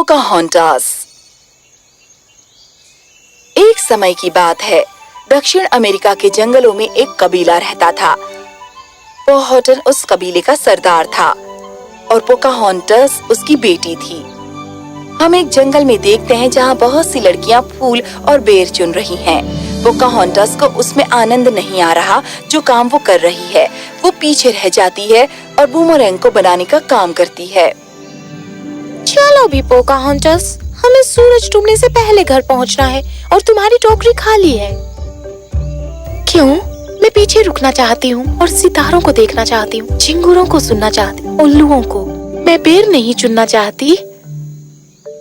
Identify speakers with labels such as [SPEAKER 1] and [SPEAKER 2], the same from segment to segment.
[SPEAKER 1] पोकाहोंटास। एक समय की बात है, दक्षिण अमेरिका के जंगलों में एक कबीला रहता था। पोहाटन उस कबीले का सरदार था और पोकाहोंटास उसकी बेटी थी। हम एक जंगल में देखते हैं जहाँ बहुत सी लड़कियाँ फूल और बेर चुन रही हैं। पोकाहोंटास को उसमें आनंद नहीं आ रहा जो काम वो कर रही है। वो पीछे रह जाती है और बूमरैंग को बनाने का काम करती है।
[SPEAKER 2] चलो भी पोकाहोंटास, हमें सूरज डूबने से पहले घर पहुंचना है और तुम्हारी टोकरी खाली है। क्यों? मैं पीछे रुकना चाहती हूँ और सितारों को देखना चाहती हूँ, चिंगूरों को सुनना चाहती हूँ, उल्लुओं को। मैं बेर नहीं चुनना चाहती।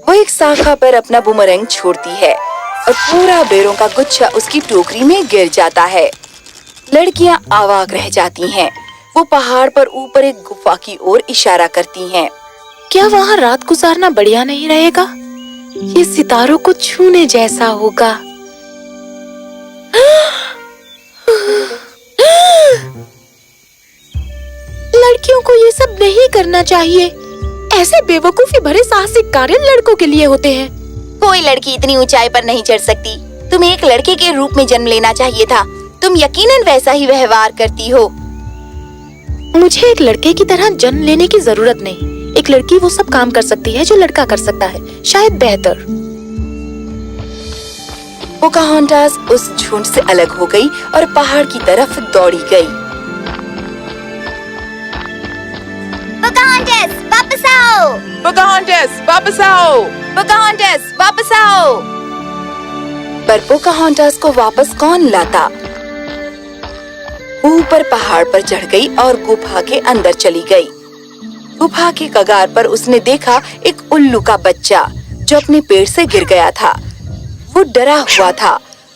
[SPEAKER 1] वो एक शाखा पर अपना बूमरैंग छोड़ती है और पूरा बेरों का गुच्छा उसकी टोकरी में गिर जाता है। लड़कियाँ अवाक रह जाती हैं। वो पहाड़ पर ऊपर एक गुफा की ओर इशारा करती हैं।
[SPEAKER 2] क्या वहाँ रात गुजारना बढ़िया नहीं रहेगा? ये सितारों को छूने जैसा होगा। लड़कियों को ये सब नहीं करना चाहिए। ऐसे बेवकूफी भरे साहसिक कार्य लड़कों के लिए होते हैं।
[SPEAKER 3] कोई लड़की इतनी ऊंचाई पर नहीं चढ़ सकती। तुम्हें एक लड़के के रूप में जन्म लेना चाहिए था। तुम यकीनन वैसा ही व्यवहार करती हो।
[SPEAKER 2] मुझे एक लड़के की तरह जन्म लेने की जरूरत नहीं। एक लड़की वो सब काम कर सकती है जो लड़का कर सकता है, शायद बेहतर।
[SPEAKER 1] पोकाहोंटास उस झुंड से अलग हो गई और पहाड़ की तरफ दौड़ी गई।
[SPEAKER 3] पोकाहोंटास, वापस आओ!
[SPEAKER 4] पोकाहोंटास, वापस आओ!
[SPEAKER 3] पोकाहोंटास, वापस आओ!
[SPEAKER 1] पर पोकाहोंटास को वापस कौन लाता? वो ऊपर पहाड़ पर चढ़ गई और गुफा के अंदर चली गई। गुफा के कगार पर उसने देखा एक उल्लू का बच्चा जो अपने पेड़ से गिर गया था। वो डरा हुआ था।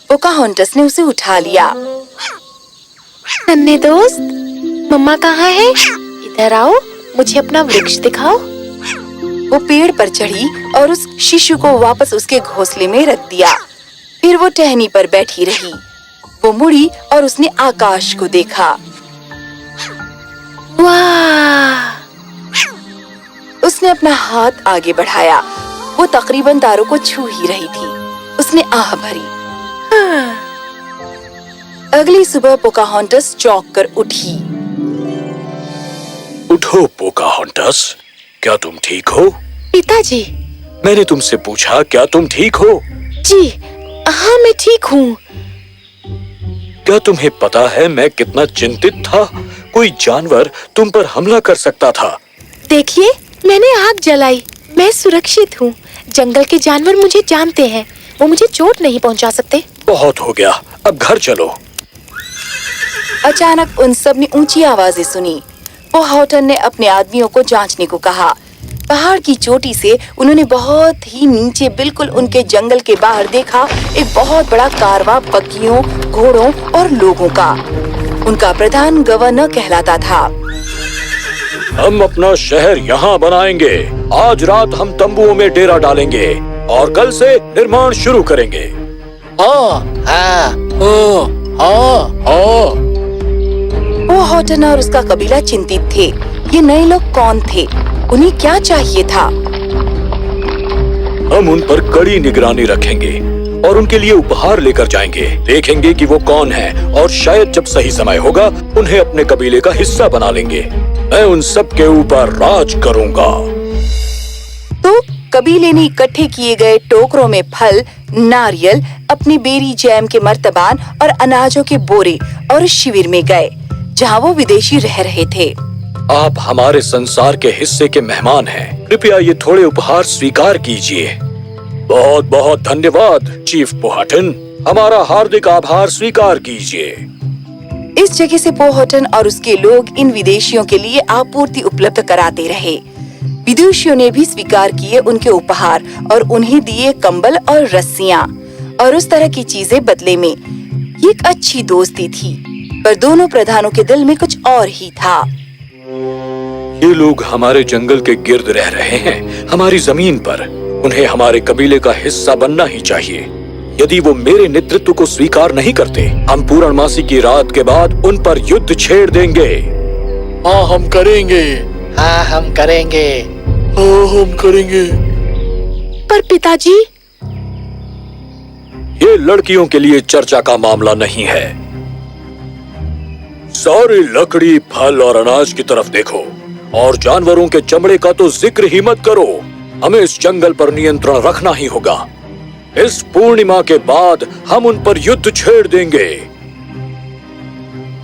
[SPEAKER 1] पोकाहोंटास ने उसे उठा लिया।
[SPEAKER 2] नन्हे दोस्त, मम्मा कहाँ है? इधर आओ, मुझे अपना वृक्ष दिखाओ।
[SPEAKER 1] वो पेड़ पर चढ़ी और उस शिशु को वापस उसके घोंसले में रख दिया। फिर वो टहनी पर बैठी रही। वो मुड़ी और उसने आकाश को देखा।
[SPEAKER 2] वाह!
[SPEAKER 1] उसने अपना हाथ आगे बढ़ाया। वो तकरीबन तारों को छू ही रही थी। उसने आह भरी। अगली सुबह पोकाहोंटास चौंक कर उठी।
[SPEAKER 5] उठो पोकाहोंटास, क्या तुम ठीक हो?
[SPEAKER 2] पिताजी।
[SPEAKER 5] मैंने तुमसे पूछा क्या तुम ठीक हो?
[SPEAKER 2] जी हाँ, मैं ठीक हूँ।
[SPEAKER 5] क्या तुम्हें पता है मैं कितना चिंतित था? कोई जानवर तुम पर हमला कर सकता था।
[SPEAKER 2] देखिए, मैंने आग जलाई। मैं सुरक्षित हूँ। जंगल के जानवर मुझे जानते हैं। वो मुझे चोट नहीं पहुँचा सकते।
[SPEAKER 5] बहुत हो गया, अब घर चलो।
[SPEAKER 1] अचानक उन सब ने ऊंची आवाजें सुनी। पोहाटन ने अपने आदमियों को जांचने को कहा। पहाड़ की चोटी से उन्होंने बहुत ही नीचे, बिल्कुल उनके जंगल के बाहर देखा एक बहुत बड़ा कारवां बग्घियों, घोड़ों और लोगों का। उनका प्रधान गवर्नर कहलाता था।
[SPEAKER 5] हम अपना शहर यहाँ बनाएंगे। आज रात हम तंबुओं में डेरा डालेंगे और कल से निर्माण शुरू करेंगे।
[SPEAKER 1] पोहाटन और उसका कबीला चिंतित थे। ये नए लोग कौन थे? उन्हें क्या चाहिए था?
[SPEAKER 5] हम उन पर कड़ी निगरानी रखेंगे और उनके लिए उपहार लेकर जाएंगे। देखेंगे कि वो कौन है और शायद जब सही समय होगा उन्हें अपने कबीले का हिस्सा बना लेंगे। मैं उन सब के ऊपर राज करूंगा।
[SPEAKER 1] तो कबीले ने इकट्ठे किए गए टोकरों में फल, नारियल, अपने बेरी जैम के मर्तबान और अनाजों के बोरे और शिविर में गए जहाँ वो विदेशी रह रहे थे।
[SPEAKER 5] आप हमारे संसार के हिस्से के मेहमान हैं। कृपया ये थोड़े उपहार स्वीकार कीजिए। बहुत बहुत धन्यवाद चीफ पोहाटन। हमारा हार्दिक आभार स्वीकार कीजिए।
[SPEAKER 1] इस जगह से पोहाटन और उसके लोग इन विदेशियों के लिए आपूर्ति उपलब्ध कराते रहे। विदेशियों ने भी स्वीकार किए उनके उपहार और उन्हें दिए कंबल और रस्सियां और उस तरह की चीजें बदले में। ये एक अच्छी दोस्ती थी, पर दोनों प्रधानों के दिल में कुछ और ही था।
[SPEAKER 5] ये लोग हमारे जंगल के गिर्द रह रहे हैं, हमारी जमीन पर। उन्हें हमारे कबीले का हिस्सा बनना ही चाहिए। यदि वो मेरे नेतृत्व को स्वीकार नहीं करते, हम पूर्णमासी की रात के बाद उन पर युद्ध छेड़ देंगे।
[SPEAKER 6] हाँ हम करेंगे।
[SPEAKER 7] हाँ हम करेंगे।
[SPEAKER 6] हाँ हम करेंगे।
[SPEAKER 2] पर पिताजी,
[SPEAKER 5] ये लड़कियों के लिए चर्चा का मामला नहीं है। सारी लकड़ी, फल और अनाज की तरफ देखो और जानवरों के चमड़े का तो जिक्र ही मत करो। हमें इस जंगल पर नियंत्रण रखना ही होगा। इस पूर्णिमा के बाद हम उन पर युद्ध छेड़ देंगे।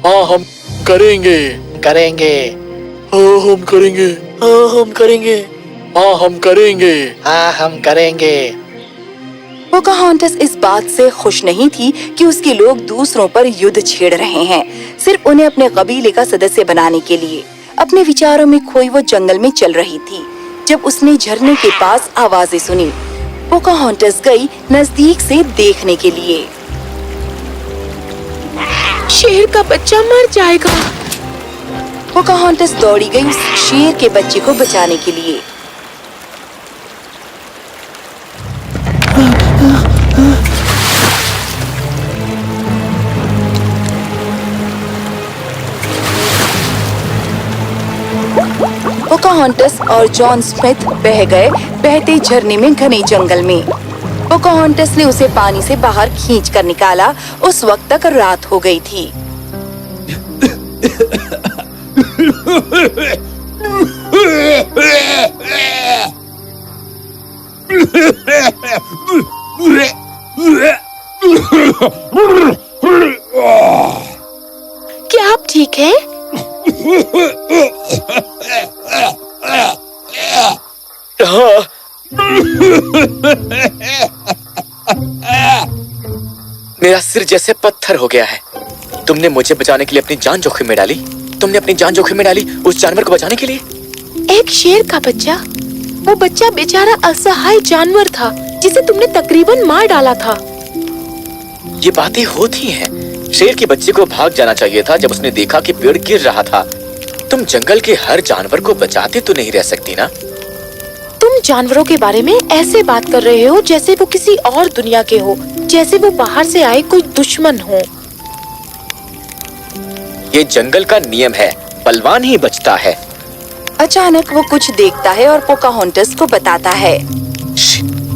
[SPEAKER 6] हाँ हम करेंगे।
[SPEAKER 5] हाँ हम करेंगे।
[SPEAKER 6] हाँ हम करेंगे।
[SPEAKER 1] पोकाहोंटस इस बात से खुश नहीं थी कि उसके लोग दूसरों पर युद्ध छेड़ रहे हैं, सिर्फ उन्हें अपने कबीले का सदस्य बनाने के लिए। अपने विचारों में खोई वो जंगल में चल रही थी जब उसने झरने के पास आवाजें सुनी। पोकाहोंटस गई नजदीक से देखने के लिए।
[SPEAKER 2] शेर का बच्चा मर जाएगा।
[SPEAKER 1] पोकाहोंटस दौड़ी गई उस शेर के बच्चे को बचाने के लिए। पोकाहोंटस और जॉन स्मिथ बह गए बहते झरने में घने जंगल में। पोकाहोंटस ने उसे पानी से बाहर खींच कर निकाला। उस वक्त तक रात हो गई थी।
[SPEAKER 2] क्या आप ठीक हैं?
[SPEAKER 6] मेरा सिर जैसे पत्थर हो गया है। तुमने मुझे बचाने के लिए अपनी जान जोखिम में डाली। तुमने अपनी जान जोखिम में डाली उस जानवर को बचाने के लिए।
[SPEAKER 2] एक शेर का बच्चा। वो बच्चा बेचारा असहाय जानवर था जिसे तुमने तकरीबन मार डाला था।
[SPEAKER 6] ये बातें होती हैं। शेर के बच्चे को भाग जाना चाहिए था जब उसने देखा कि पेड़ गिर रहा था। तुम जंगल के हर जानवर को बचाते तो नहीं रह सकती ना।
[SPEAKER 2] तुम जानवरों के बारे में ऐसे बात कर रहे हो जैसे वो किसी और दुनिया के हो, जैसे वो बाहर से आए कोई दुश्मन हो।
[SPEAKER 6] ये जंगल का नियम है, बलवान ही बचता है।
[SPEAKER 1] अचानक वो कुछ देखता है और पोकाहोंटस को बताता है।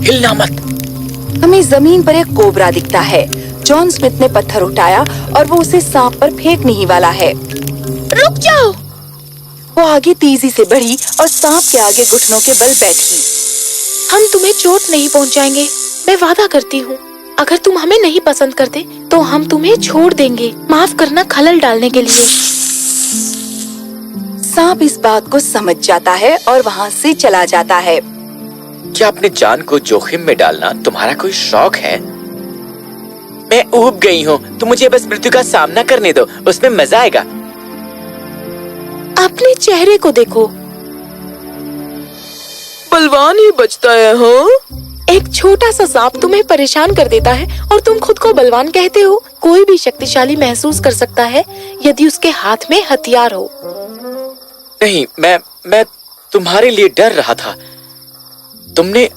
[SPEAKER 6] हिलना मत।
[SPEAKER 1] हमें जमीन पर एक कोबरा दिखता है। जॉन स्मिथ ने पत्थर उठाया और वो उसे सांप पर फेंकने ही वाला है।
[SPEAKER 2] रुक जाओ।
[SPEAKER 1] वो आगे तेजी से बढ़ी और सांप के आगे घुटनों के बल बैठी।
[SPEAKER 2] हम तुम्हें चोट नहीं पहुंचाएंगे, मैं वादा करती हूँ। अगर तुम हमें नहीं पसंद करते तो हम तुम्हें छोड़ देंगे। माफ करना खलल डालने के लिए।
[SPEAKER 1] सांप इस बात को समझ जाता है और वहाँ से चला जाता है।
[SPEAKER 6] क्या अपने जान को जोखिम में डालना तुम्हारा कोई शौक है? मैं ऊब गई हूँ। तुम मुझे बस मृत्यु का सामना करने दो, उसमें मजा आएगा।
[SPEAKER 2] अपने चेहरे को देखो।
[SPEAKER 4] बलवान ही बचता है। हाँ,
[SPEAKER 2] एक छोटा सा सांप तुम्हें परेशान कर देता है और तुम खुद को बलवान कहते हो। कोई भी शक्तिशाली महसूस कर सकता है यदि उसके हाथ में हथियार हो।
[SPEAKER 6] नहीं, मैं तुम्हारे लिए डर रहा था। तुमने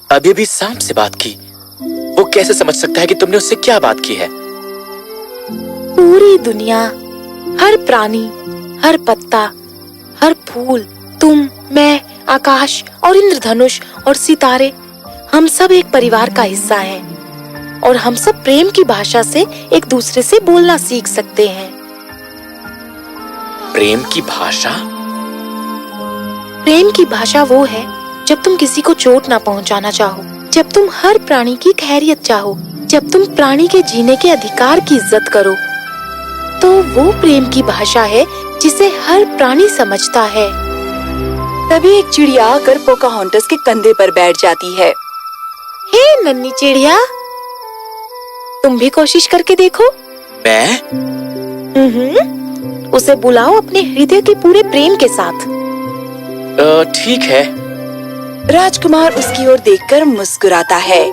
[SPEAKER 6] अभी भी सांप से बात की। वो कैसे समझ सकता है कि तुमने उससे क्या बात की है?
[SPEAKER 2] पूरी दुनिया, हर प्राणी, हर पत्ता, हर फूल, तुम, मैं, आकाश और इंद्रधनुष और सितारे, हम सब एक परिवार का हिस्सा हैं और हम सब प्रेम की भाषा से एक दूसरे से बोलना सीख सकते हैं।
[SPEAKER 6] प्रेम की भाषा?
[SPEAKER 2] प्रेम की भाषा वो है जब तुम किसी को चोट ना पहुंचाना चाहो, जब तुम हर प्राणी की खैरियत चाहो, जब तुम प्राणी के जीने के अधिकार की इज्जत करो, तो वो प्रेम की भाषा है जिसे हर प्राणी समझता है।
[SPEAKER 1] तभी एक चिड़िया आकर पोकाहोंटस के कंधे पर बैठ जाती है।
[SPEAKER 2] हे नन्ही चिड़िया, तुम भी कोशिश करके देखो।
[SPEAKER 6] मैं?
[SPEAKER 2] उसे बुलाओ अपने हृदय के पूरे प्रेम के साथ।
[SPEAKER 6] ठीक है।
[SPEAKER 1] राजकुमार उसकी ओर देखकर मुस्कुराता है,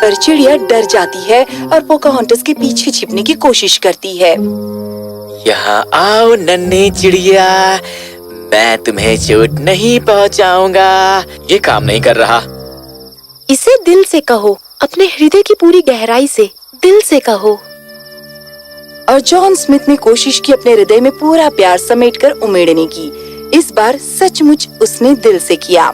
[SPEAKER 1] पर चिड़िया डर जाती है और पोकाहोंटस के पीछे छिपने की कोशिश करती है।
[SPEAKER 6] यहाँ आओ नन्ही चिड़िया, मैं तुम्हें चोट नहीं पहुँचाऊंगा। ये काम नहीं कर रहा।
[SPEAKER 2] इसे दिल से कहो, अपने हृदय की पूरी गहराई से, दिल से कहो।
[SPEAKER 1] और जॉन स्मिथ ने कोशिश की अपने हृदय में पूरा प्यार समेटकर उमेड़ने की। इस बार सचमुच उसने दिल से किया।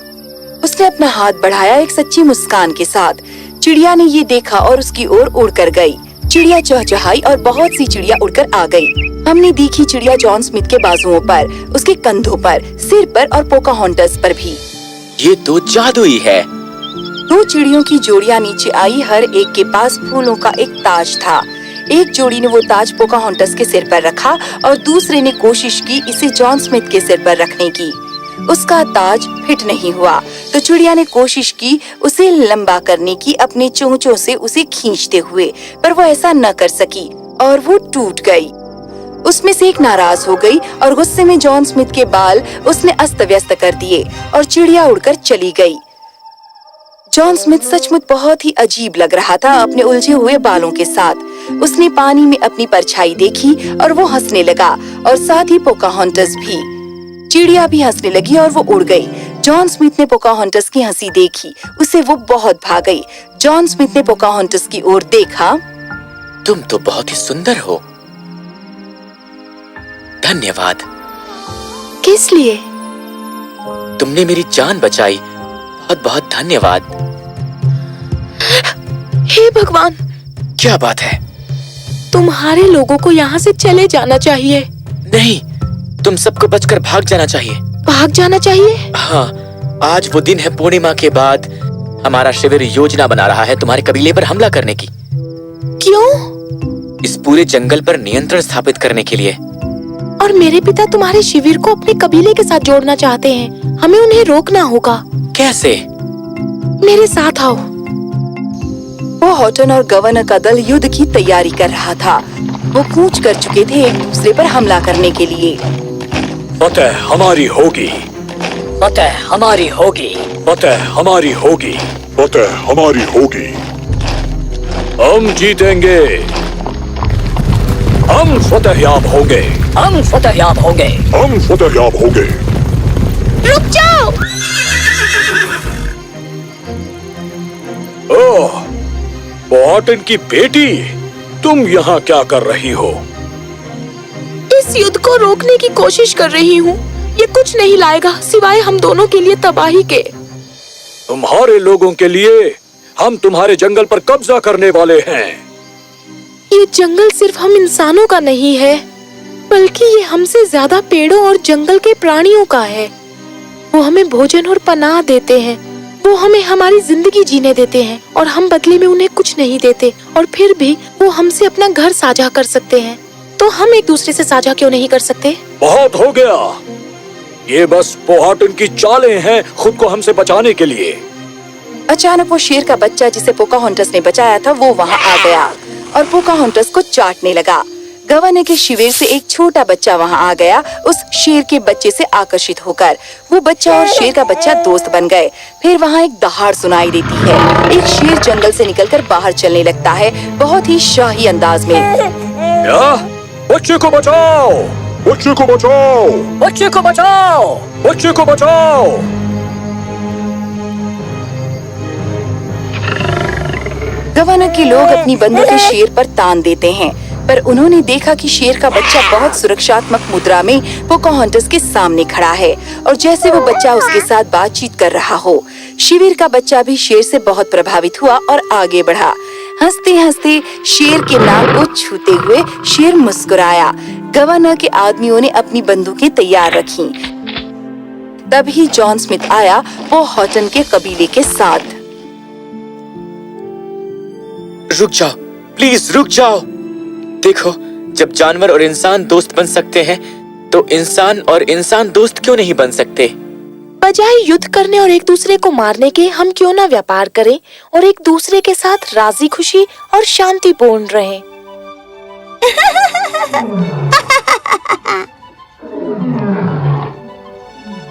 [SPEAKER 1] उसने अपना हाथ बढ़ाया एक सच्ची मुस्कान के साथ। चिड़िया ने ये देखा और उसकी ओर उड़कर गई। चिड़िया चहचहाई और बहुत सी चिड़िया उड़कर आ गई। हमने देखी चिड़िया जॉन स्मिथ के बाजुओं पर, उसके कंधों पर, सिर पर और पोकाहोंटस पर भी।
[SPEAKER 6] ये तो जादुई है।
[SPEAKER 1] दो चिड़ियों की जोड़ियां नीचे आई। हर एक के पास फूलों का एक ताज था। एक जोड़ी ने वो ताज पोकाहोंटस के सिर पर रखा और दूसरे ने कोशिश की इसे जॉन स्मिथ के सिर पर रखने की। उसका ताज फिट नहीं हुआ तो चिड़िया ने कोशिश की उसे लंबा करने की अपने चोंचों से उसे खींचते हुए, पर वो ऐसा न कर सकी और वो टूट गई। उसमें से एक नाराज हो गई और गुस्से में जॉन स्मिथ के बाल उसने अस्त व्यस्त कर दिए और चिड़िया उड़कर चली गई। जॉन स्मिथ सचमुच बहुत ही अजीब लग रहा था अपने उलझे हुए बालों के साथ। उसने पानी में अपनी परछाई देखी और वो हंसने लगा और साथ ही पोकाहोंटस भी। चिड़िया भी हंसने लगी और वो उड़ गई। जॉन स्मिथ ने पोकाहोंटस की हंसी देखी, उसे वो बहुत भा गई। जॉन स्मिथ ने पोकाहोंटस की ओर देखा।
[SPEAKER 6] तुम तो बहुत ही सुंदर हो। धन्यवाद।
[SPEAKER 2] किस लिए?
[SPEAKER 6] तुमने मेरी जान बचाई। बहुत बहुत धन्यवाद।
[SPEAKER 2] हे भगवान,
[SPEAKER 6] क्या बात है?
[SPEAKER 2] तुम्हारे लोगों को यहाँ से चले जाना चाहिए।
[SPEAKER 6] नहीं, तुम सबको बचकर भाग जाना चाहिए।
[SPEAKER 2] भाग जाना चाहिए?
[SPEAKER 6] हाँ, आज वो दिन है पूर्णिमा के बाद। हमारा शिविर योजना बना रहा है तुम्हारे कबीले पर हमला करने की।
[SPEAKER 2] क्यों?
[SPEAKER 6] इस पूरे जंगल पर नियंत्रण स्थापित करने के लिए।
[SPEAKER 2] और मेरे पिता तुम्हारे शिविर को अपने कबीले के साथ जोड़ना चाहते हैं। हमें उन्हें रोकना होगा।
[SPEAKER 6] कैसे?
[SPEAKER 2] मेरे साथ आओ।
[SPEAKER 1] वो हॉटन और गवर्नर का दल युद्ध की तैयारी कर रहा था। वो कूच कर चुके थे एक दूसरे पर हमला करने के लिए।
[SPEAKER 5] फतह हमारी होगी।
[SPEAKER 7] फतह हमारी होगी।
[SPEAKER 5] फतह हमारी होगी।
[SPEAKER 8] फतह हमारी होगी।
[SPEAKER 5] हम जीतेंगे। हम फतहयाब होंगे।
[SPEAKER 7] हम फतहयाब होंगे।
[SPEAKER 8] हम फतहयाब होंगे।
[SPEAKER 2] रुक जाओ।
[SPEAKER 5] ओह, पोहटन की बेटी, तुम यहाँ क्या कर रही हो?
[SPEAKER 2] इस युद्ध को रोकने की कोशिश कर रही हूँ। ये कुछ नहीं लाएगा सिवाय हम दोनों के लिए तबाही के।
[SPEAKER 5] तुम्हारे लोगों के लिए हम तुम्हारे जंगल पर कब्जा करने वाले हैं।
[SPEAKER 2] ये जंगल सिर्फ हम इंसानों का नहीं है, बल्कि ये हमसे ज्यादा पेड़ों और जंगल के प्राणियों का है। वो हमें भोजन और पनाह देते हैं। वो हमें हमारी जिंदगी जीने देते हैं और हम बदले में उन्हें कुछ नहीं देते। और फिर भी वो हमसे अपना घर साझा कर सकते हैं। तो हम एक दूसरे से साझा क्यों नहीं कर सकते?
[SPEAKER 5] बहुत हो गया। ये बस पोहटन की चालें हैं खुद को हमसे बचाने के लिए।
[SPEAKER 1] अचानक वो शेर का बच्चा जिसे पोकाहोंटस ने बचाया था वो वहाँ आ गया और पोकाहोंटस को चाटने लगा। गवर्नर के शिविर से एक छोटा बच्चा वहाँ आ गया उस शेर के बच्चे से आकर्षित होकर। वो बच्चा और शेर का बच्चा दोस्त बन गए। फिर वहाँ एक दहाड़ सुनाई देती है। एक शेर जंगल से निकलकर बाहर चलने लगता है बहुत ही शाही अंदाज में।
[SPEAKER 5] क्या? बच्चे को बचाओ!
[SPEAKER 8] बच्चे को बचाओ!
[SPEAKER 7] बच्चे को बचाओ!
[SPEAKER 5] बच्चे को बचाओ!
[SPEAKER 1] गवर्नर के लोग अपनी बंदूकें शेर पर तान देते हैं, पर उन्होंने देखा कि शेर का बच्चा बहुत सुरक्षात्मक मुद्रा में पोकाहोंटस के सामने खड़ा है और जैसे वो बच्चा उसके साथ बातचीत कर रहा हो। शिविर का बच्चा भी शेर से बहुत प्रभावित हुआ और आगे बढ़ा। हंसते हंसते शेर के नाक को छूते हुए शेर मुस्कुराया। गवर्नर के आदमियों ने अपनी बंदूकें तैयार रखी। तभी जॉन स्मिथ आया वो हॉटन के कबीले के साथ।
[SPEAKER 6] रुक जाओ, प्लीज रुक जाओ। देखो, जब जानवर और इंसान दोस्त बन सकते हैं, तो इंसान और इंसान दोस्त क्यों नहीं बन सकते?
[SPEAKER 2] बजाय युद्ध करने और एक दूसरे को मारने के हम क्यों ना व्यापार करें और एक दूसरे के साथ राजी खुशी और शांतिपूर्ण रहें।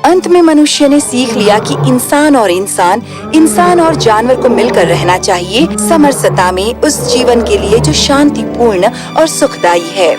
[SPEAKER 1] अंत में मनुष्य ने सीख लिया कि इंसान और जानवर को मिलकर रहना चाहिए समरसता में, उस जीवन के लिए जो शांतिपूर्ण और सुखदायी है।